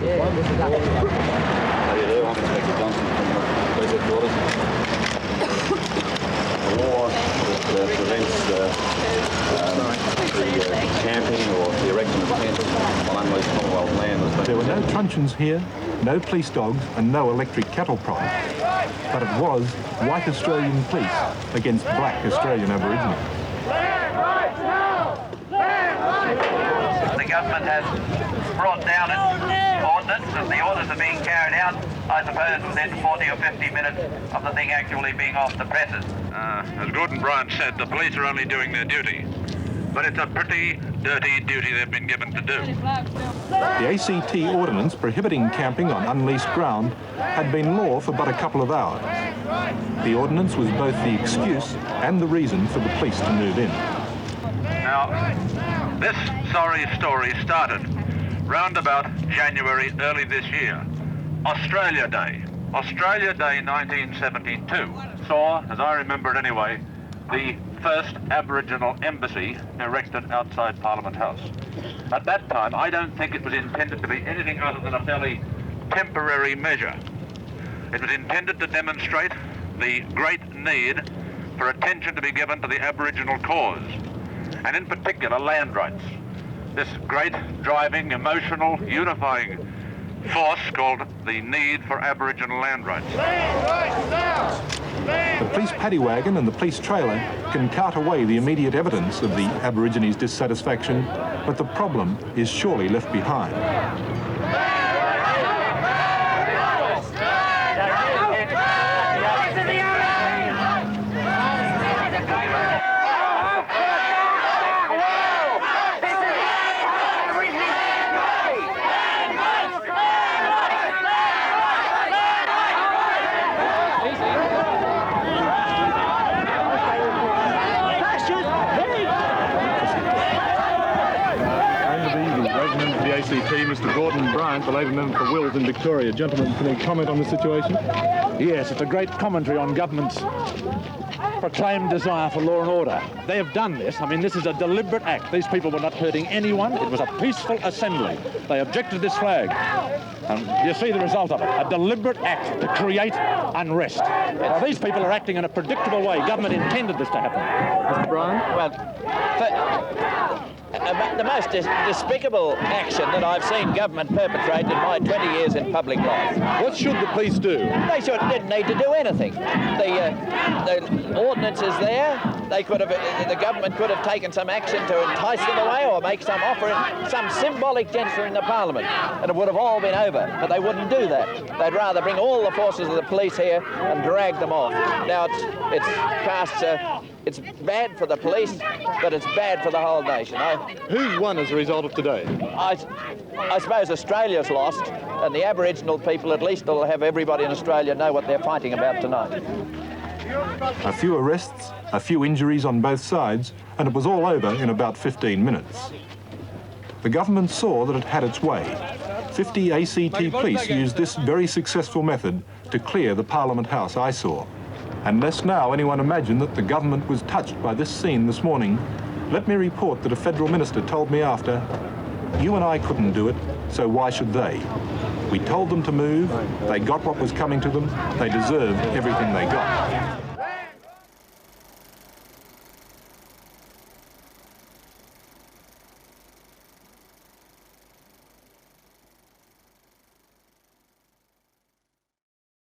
How do you do? I'm Inspector Johnson from the police headquarters. The law that prevents the camping or the erection of tents on unleased Commonwealth land. There were no truncheons here, no police dogs and no electric cattle prods. But it was white Australian police against black Australian Aboriginals. The government has brought down its ordnance and the orders are being carried out, I suppose, within 40 or 50 minutes of the thing actually being off the presses. As Gordon Bryant said, the police are only doing their duty. But it's a pretty dirty duty they've been given to do. The ACT ordinance prohibiting camping on unleased ground had been law for but a couple of hours. The ordinance was both the excuse and the reason for the police to move in. Now, this sorry story started round about January early this year. Australia Day. Australia Day 1972 saw, as I remember it anyway, the first Aboriginal embassy erected outside Parliament House. At that time, I don't think it was intended to be anything other than a fairly temporary measure. It was intended to demonstrate the great need for attention to be given to the Aboriginal cause, and in particular land rights. This great driving, emotional, unifying force called the need for Aboriginal land rights. Land rights now! The police paddy wagon and the police trailer can cart away the immediate evidence of the Aborigines' dissatisfaction, but the problem is surely left behind. Mr. Gordon Bryant, the labour member for Wills in Victoria. Gentlemen, can you comment on the situation? Yes, it's a great commentary on government's proclaimed desire for law and order. They have done this. I mean, this is a deliberate act. These people were not hurting anyone. It was a peaceful assembly. They objected to this flag. And you see the result of it. A deliberate act to create unrest. Now, these people are acting in a predictable way. Government intended this to happen. Mr. Bryant? Well, the most despicable action that I've seen government perpetrate in my 20 years in public life. What should the police do? They didn't need to do anything. The ordinance is there. They could have, the government could have taken some action to entice them away or make some offer, some symbolic gesture in the Parliament, and it would have all been over. But they wouldn't do that. They'd rather bring all the forces of the police here and drag them off. Now it's bad for the police, but it's bad for the whole nation. Who's won as a result of today? I suppose Australia's lost, and the Aboriginal people at least will have everybody in Australia know what they're fighting about tonight. A few arrests, a few injuries on both sides, and it was all over in about 15 minutes. The government saw that it had its way. 50 ACT police used this very successful method to clear the Parliament House eyesore. And lest now anyone imagine that the government was touched by this scene this morning, let me report that a federal minister told me after, "You and I couldn't do it, so why should they? We told them to move, they got what was coming to them, they deserved everything they got."